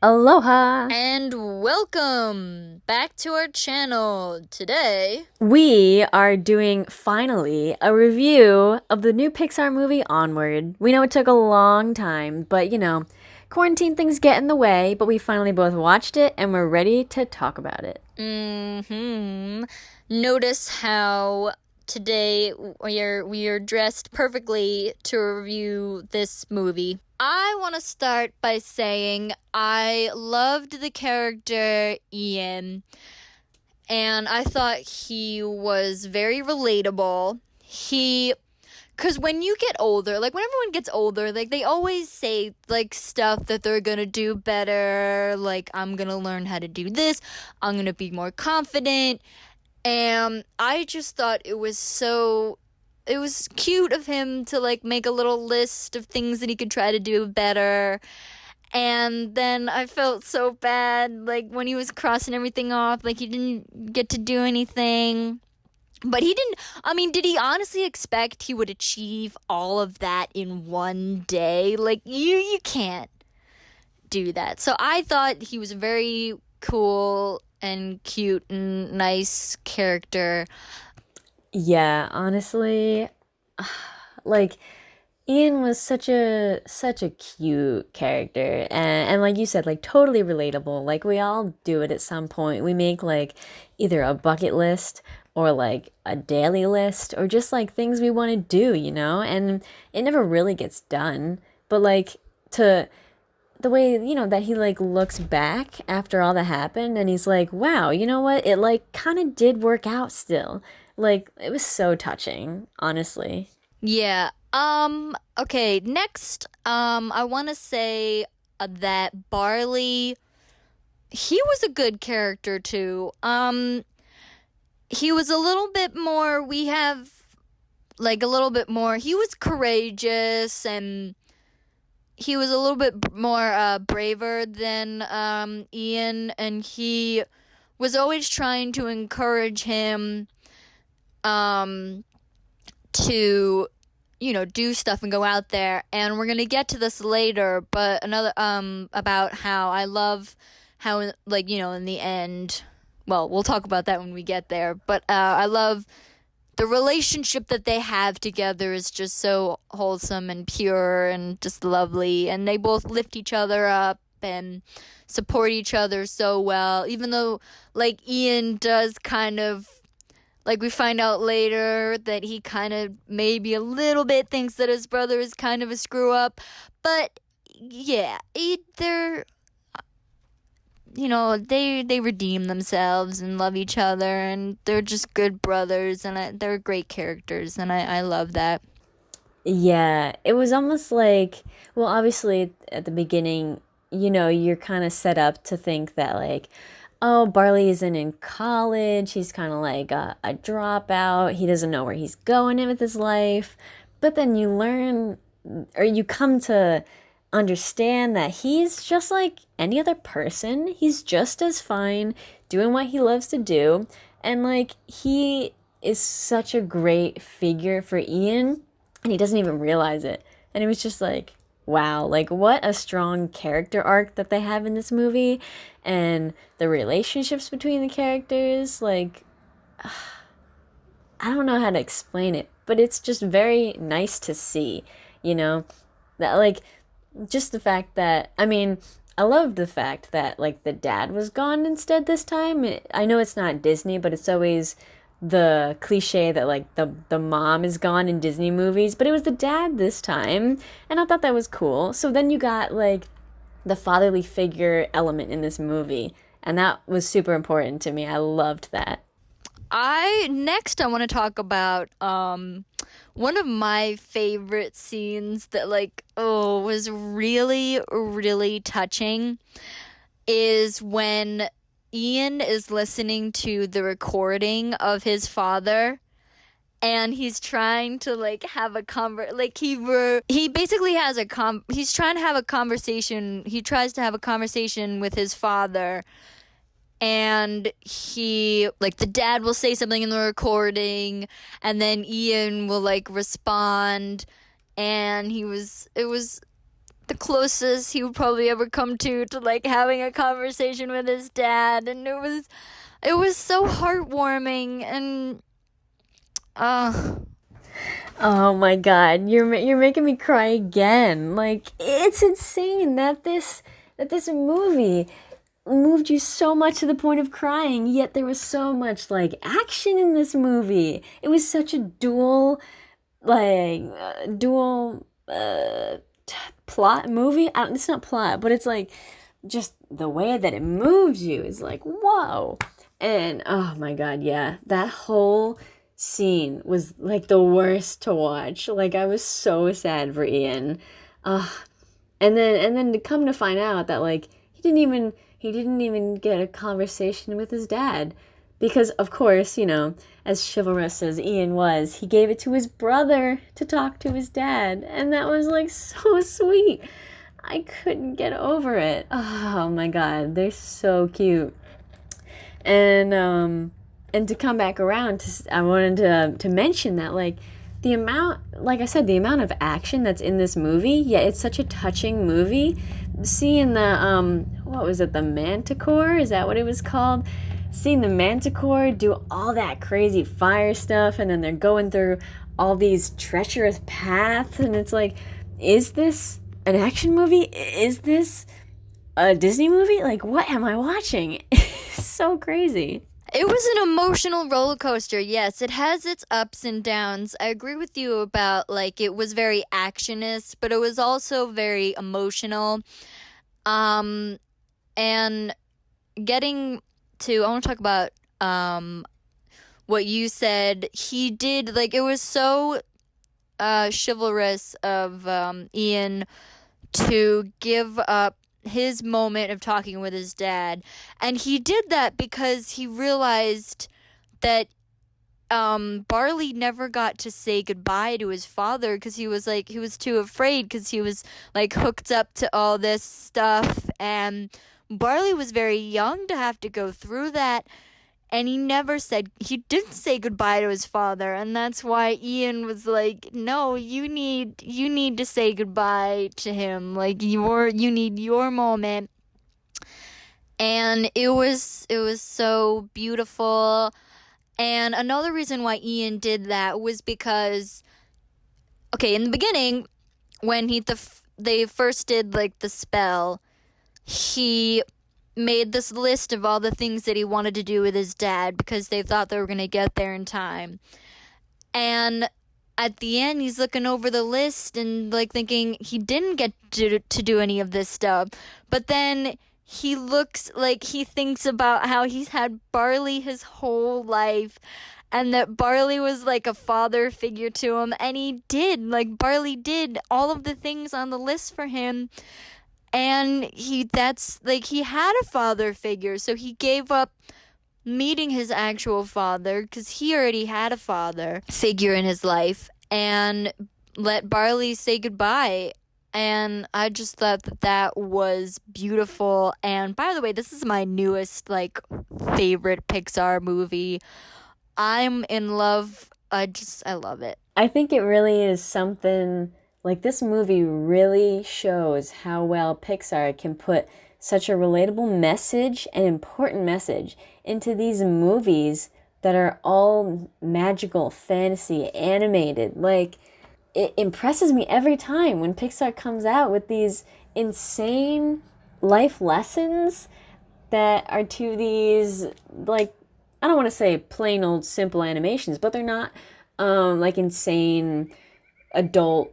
Aloha! And welcome back to our channel. Today, We are doing finally a review of the new Pixar movie Onward. We know it took a long time, but quarantine things get in the way, but we finally both watched it and we're ready to talk about it. notice how today we are dressed perfectly to review this movie. I want to start by saying I loved the character Ian, and I thought he was very relatable. Because when you get older, like when everyone gets older, like they always say like stuff that they're gonna do better, like I'm gonna learn how to do this, I'm gonna be more confident. And I just thought it was cute of him to like make a little list of things that he could try to do better. And then I felt so bad, like when he was crossing everything off, like he didn't get to do anything. But he didn't, I mean, did he honestly expect he would achieve all of that in one day? Like, you can't do that. So I thought he was a very cool and cute and nice character. Yeah, honestly, like Ian was such a cute character and like you said, like totally relatable. Like we all do it at some point. We make like either a bucket list or like a daily list or just like things we want to do, And it never really gets done. But like to the way, that he like looks back after all that happened and he's like, "Wow, you know what? It like kind of did work out still." Like it was so touching, honestly. Yeah. Okay, next, I want to say that Barley, he was a good character too. He was a little bit more, we have like a little bit more, he was courageous and he was a little bit more braver than Ian, and he was always trying to encourage him um, to, do stuff and go out there. And we're gonna get to this later, but another about how I love how, like, in the end. Well, we'll talk about that when we get there. But I love the relationship that they have together is just so wholesome and pure and just lovely. And they both lift each other up and support each other so well. Even though, like, Ian does kind of, like, we find out later that he kind of maybe a little bit thinks that his brother is kind of a screw up. But yeah, they're, they redeem themselves and love each other, and they're just good brothers, and they're great characters, and I love that. Yeah, it was almost like, well, obviously at the beginning, you're kind of set up to think that, like, oh, Barley isn't in college. He's kind of like a dropout. He doesn't know where he's going in with his life. But then you learn, or you come to understand that he's just like any other person. He's just as fine doing what he loves to do. And, like, he is such a great figure for Ian and he doesn't even realize it. And it was just like, wow, like what a strong character arc that they have in this movie and the relationships between the characters. Like, I don't know how to explain it, but it's just very nice to see, you know? That, like, just the fact that, I mean, I love the fact that, like, the dad was gone instead this time. I know it's not Disney, but it's always the cliche that like the mom is gone in Disney movies, but it was the dad this time, and I thought that was cool. So then you got like the fatherly figure element in this movie, and that was super important to me. I loved that. I want to talk about one of my favorite scenes that, like, oh, was really really touching is when Ian is listening to the recording of his father, and he's trying to like have a like he basically has he's trying to have a conversation. He tries to have a conversation with his father, and he, like, the dad will say something in the recording, and then Ian will like respond, and it was the closest he would probably ever come to like having a conversation with his dad, and it was so heartwarming and uh Oh my God, you're making me cry again. Like it's insane that this movie moved you so much to the point of crying, yet there was so much like action in this movie. It was such a dual plot movie. It's not plot, but it's like just the way that it moves you is like whoa. And oh my God, yeah, that whole scene was like the worst to watch. Like I was so sad for Ian. Uh, and then to come to find out that like he didn't even get a conversation with his dad because of course, as chivalrous as Ian was, he gave it to his brother to talk to his dad, and that was like so sweet. I couldn't get over it. Oh my God, they're so cute. And to come back around, I wanted to mention that like the amount, like I said, the amount of action that's in this movie. Yeah, it's such a touching movie. Seeing the what was it, the Manticore? Is that what it was called? Seeing the Manticore do all that crazy fire stuff, and then they're going through all these treacherous paths, and it's like, is this an action movie? Is this a Disney movie? Like, what am I watching? It's so crazy. it was an emotional roller coaster. Yes, it has its ups and downs. I agree with you about like it was very actionist, but it was also very emotional. Um and getting to I want to talk about what you said. He did like it was so chivalrous of Ian to give up his moment of talking with his dad. And he did that because he realized that Barley never got to say goodbye to his father because he was too afraid because he was like hooked up to all this stuff, and Barley was very young to have to go through that, and he didn't say goodbye to his father, and that's why Ian was like, no, you need to say goodbye to him, like you need your moment. And it was so beautiful. And another reason why Ian did that was because, okay, in the beginning, when they first did like the spell, he made this list of all the things that he wanted to do with his dad because they thought they were going to get there in time. And at the end, he's looking over the list and like thinking he didn't get to do any of this stuff. But then he thinks about how he's had Barley his whole life, and that Barley was like a father figure to him, and Barley did all of the things on the list for him. And he had a father figure, so he gave up meeting his actual father because he already had a father figure in his life, and let Barley say goodbye. And I just thought that was beautiful. And by the way, this is my newest like favorite Pixar movie. I'm in love. I love it. I think it really is something like this movie really shows how well Pixar can put such a relatable message, an important message, into these movies that are all magical, fantasy, animated. Like, it impresses me every time when Pixar comes out with these insane life lessons that are to these, like, I don't want to say plain old simple animations, but they're not like insane adult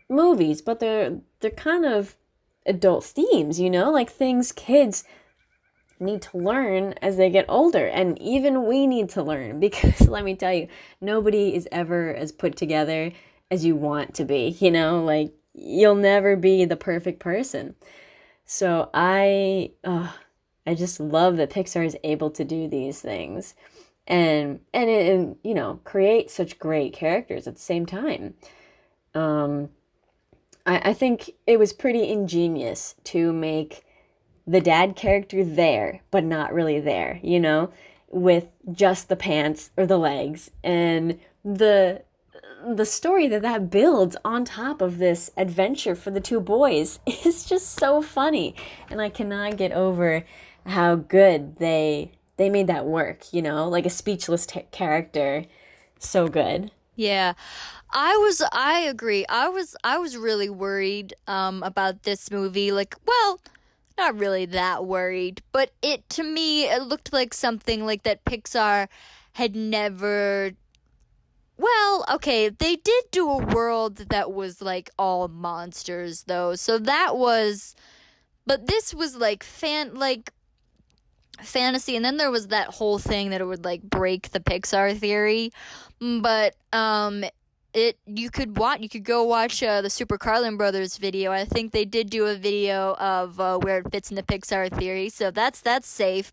movies, but they're kind of adult themes, like things kids need to learn as they get older, and even we need to learn because let me tell you, nobody is ever as put together as you want to be, like you'll never be the perfect person. So I just love that Pixar is able to do these things and create such great characters at the same time. um I think it was pretty ingenious to make the dad character there, but not really there, with just the pants or the legs and the story that builds on top of this adventure for the two boys is just so funny. And I cannot get over how good they made that work, like a speechless character. So good. Yeah. I agree. I was really worried about this movie. Like, well, not really that worried, but it to me it looked like something like that Pixar had never. Well, okay, they did do a world that was like all monsters though. So that was, but this was like fantasy, and then there was that whole thing that it would like break the Pixar theory. But it you could go watch the Super Carlin Brothers video. I think they did do a video of where it fits in the Pixar theory, so that's safe.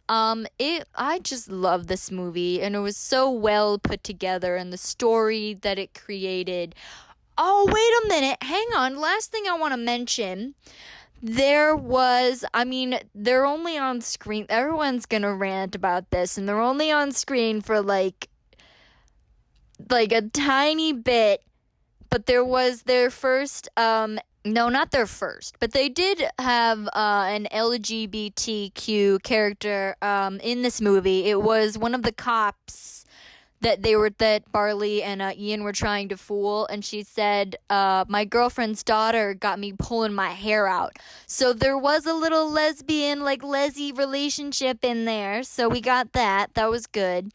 It I just love this movie, and it was so well put together, and the story that it created. Oh, wait a minute, hang on. Last thing I want to mention. I mean, they're only on screen. Everyone's gonna rant about this, and they're only on screen for like a tiny bit. But there was their first, no, not their first, but they did have an LGBTQ character in this movie. It was one of the cops that Barley and Ian were trying to fool, and she said, "My girlfriend's daughter got me pulling my hair out." So there was a little lesbian, like lesy relationship in there. So we got that. That was good.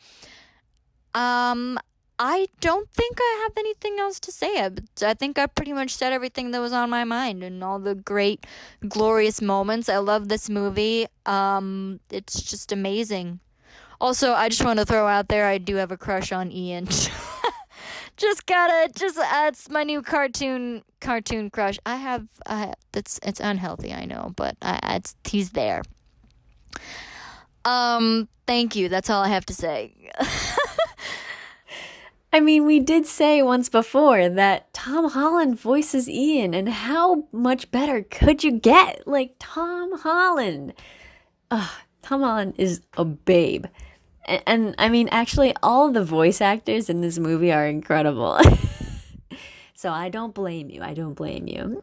Um, I don't think I have anything else to say. I think I pretty much said everything that was on my mind and all the great, glorious moments. I love this movie. It's just amazing. Also, I just want to throw out there I do have a crush on Ian. It's my new cartoon crush. It's unhealthy, I know, but he's there. Thank you. That's all I have to say. I mean, we did say once before that Tom Holland voices Ian, and how much better could you get? Like, Tom Holland. Tom Holland is a babe. And I mean, actually, all of the voice actors in this movie are incredible. So I don't blame you. I don't blame you.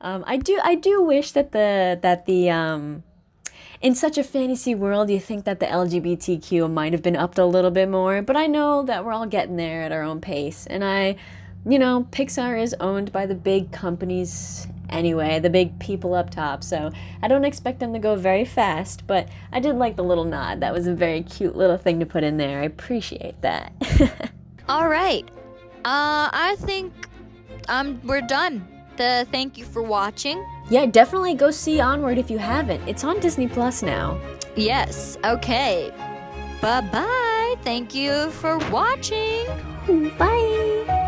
I do wish that in such a fantasy world, you think that the LGBTQ might have been upped a little bit more, but I know that we're all getting there at our own pace. And Pixar is owned by the big companies anyway, the big people up top, so I don't expect them to go very fast, but I did like the little nod. That was a very cute little thing to put in there. I appreciate that. All right. I think we're done. Thank you for watching. Yeah, definitely go see Onward if you haven't. It's on Disney Plus now. Yes. Okay. Bye-bye. Thank you for watching. Bye.